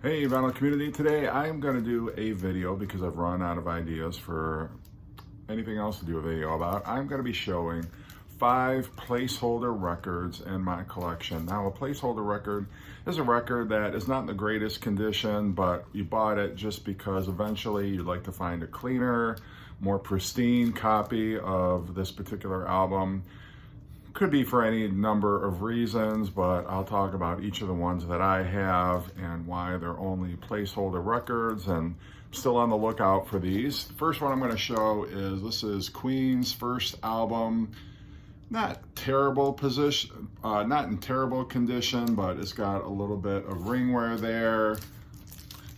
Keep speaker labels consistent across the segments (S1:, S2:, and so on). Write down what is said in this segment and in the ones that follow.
S1: Hey vinyl community, today I'm going to do a video because I've run out of ideas for anything else to do a video about. I'm going to be showing 5 placeholder records in my collection. Now, a placeholder record is a record that is not in the greatest condition, but you bought it just because eventually you'd like to find a cleaner, more pristine copy of this particular album. Could be for any number of reasons, but I'll talk about each of the ones that I have and why they're only placeholder records, and I'm still on the lookout for these. The first one I'm going to show is, this is Queen's first album. Not terrible position, not in terrible condition, but it's got a little bit of ring wear there.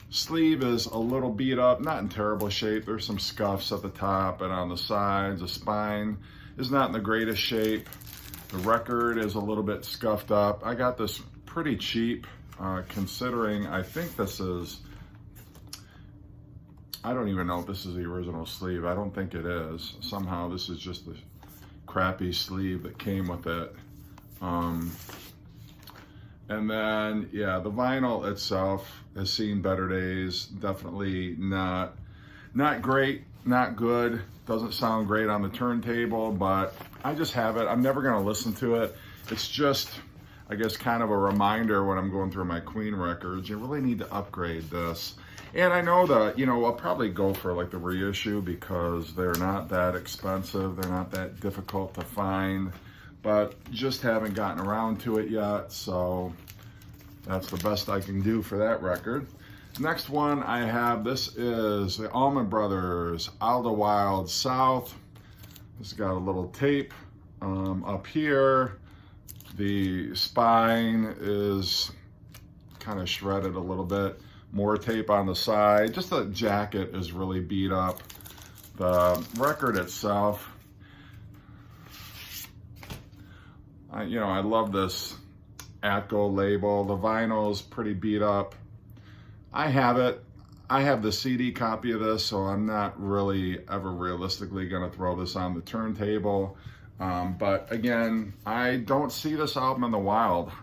S1: Sleeve is a little beat up, not in terrible shape. There's some scuffs at the top and on the sides. The spine is not in the greatest shape. The record is a little bit scuffed up. I got this pretty cheap, considering I think this is, I don't even know if this is the original sleeve. I don't think it is. Somehow this is just the crappy sleeve that came with it. And then, yeah, the vinyl itself has seen better days. Definitely not great, not good. Doesn't sound great on the turntable, but I just have it. I'm never gonna listen to it. It's just, I guess, kind of a reminder when I'm going through my Queen records, you really need to upgrade this. And I know that, I'll probably go for like the reissue because they're not that expensive. They're not that difficult to find, but just haven't gotten around to it yet. So that's the best I can do for that record. Next one I have, this is the Allman Brothers, Alda Wild South. This has got a little tape up here. The spine is kind of shredded a little bit. More tape on the side. Just the jacket is really beat up. The record itself, I love this Atco label. The vinyl's pretty beat up. I have it. I have the CD copy of this, so I'm not really ever realistically going to throw this on the turntable. But again, I don't see this album in the wild.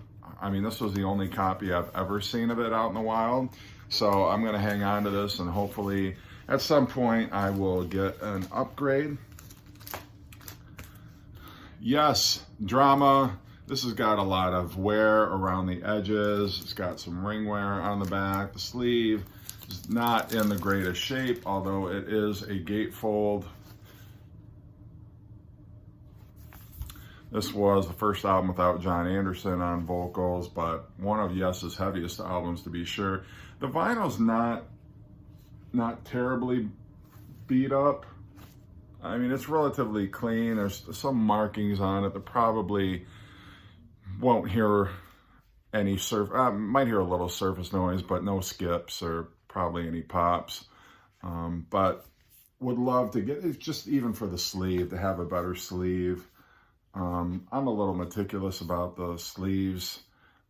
S1: I mean, this was the only copy I've ever seen of it out in the wild. So I'm going to hang on to this, and hopefully at some point I will get an upgrade. Yes, Drama. This has got a lot of wear around the edges. It's got some ring wear on the back. The sleeve is not in the greatest shape, although it is a gatefold. This was the first album without John Anderson on vocals, but one of Yes's heaviest albums to be sure. The vinyl's not terribly beat up. I mean, it's relatively clean. There's some markings on it that probably won't hear any might hear a little surface noise, but no skips or probably any pops. But would love to get it, just even for the sleeve, to have a better sleeve. I'm a little meticulous about the sleeves.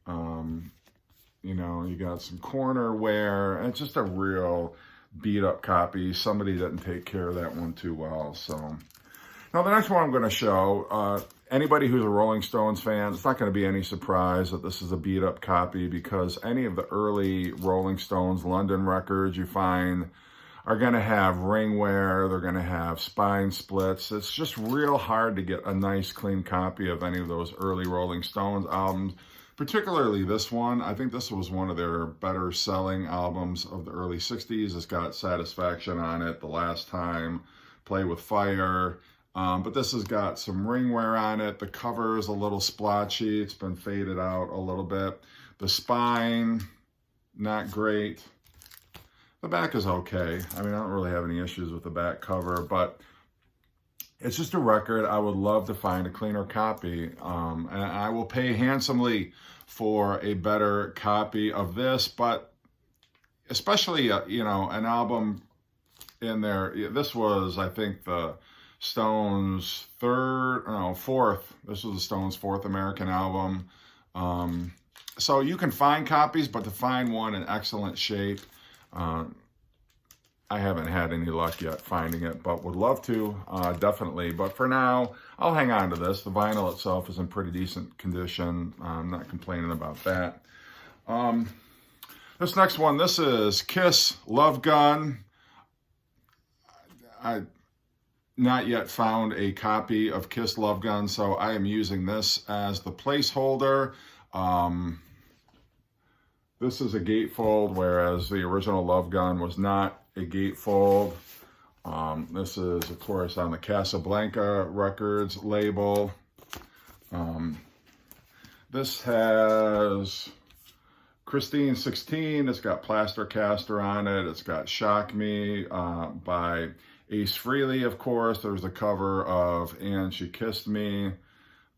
S1: You got some corner wear, and it's just a real beat up copy. Somebody didn't take care of that one too well. So now the next one I'm going to show, anybody who's a Rolling Stones fan, it's not going to be any surprise that this is a beat up copy, because any of the early Rolling Stones London records you find are going to have ring wear. They're going to have spine splits. It's just real hard to get a nice clean copy of any of those early Rolling Stones albums, particularly this one. I think this was one of their better selling albums of the early 60s. It's got Satisfaction on it, The Last Time, Play with Fire. But this has got some ring wear on it. The cover is a little splotchy. It's been faded out a little bit. The spine, not great. The back is okay. I mean, I don't really have any issues with the back cover, but it's just a record. I would love to find a cleaner copy, and I will pay handsomely for a better copy of this, but especially, an album in there. This was, I think, the Stones' fourth. This was the Stones' fourth American album. So you can find copies, but to find one in excellent shape, I haven't had any luck yet finding it, but would love to, definitely. But for now, I'll hang on to this. The vinyl itself is in pretty decent condition. I'm not complaining about that. This next one, this is Kiss Love Gun. I not yet found a copy of Kiss Love Gun, so I am using this as the placeholder. This is a gatefold, whereas the original Love Gun was not a gatefold. This is, of course, on the Casablanca Records label. This has Christine 16. It's got Plaster Caster on it. It's got Shock Me by Ace Frehley, of course. There's a cover of And She Kissed Me.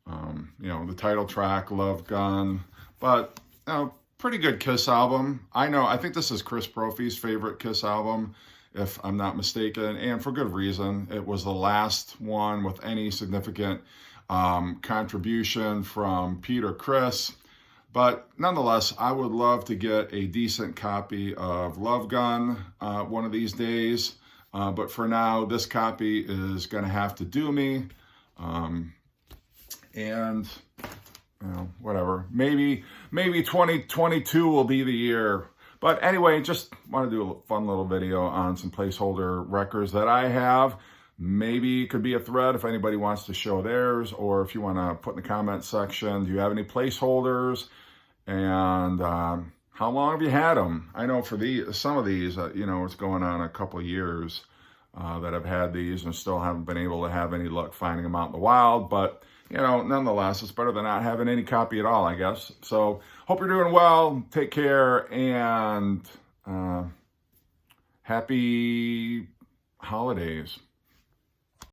S1: You know, the title track, Love Gun. But, you know, pretty good Kiss album. I think this is Chris Brophy's favorite Kiss album, if I'm not mistaken, and for good reason. It was the last one with any significant contribution from Peter Criss. But nonetheless, I would love to get a decent copy of Love Gun one of these days. But for now, this copy is going to have to do me. And, you know, whatever. Maybe 2022 will be the year. But anyway, just want to do a fun little video on some placeholder records that I have. Maybe it could be a thread if anybody wants to show theirs, or if you want to put in the comment section, do you have any placeholders? And how long have you had them? I know for some of these, you know, it's going on a couple of years that I've had these and still haven't been able to have any luck finding them out in the wild. But, you know, nonetheless, it's better than not having any copy at all, I guess. So hope you're doing well. Take care, and happy holidays.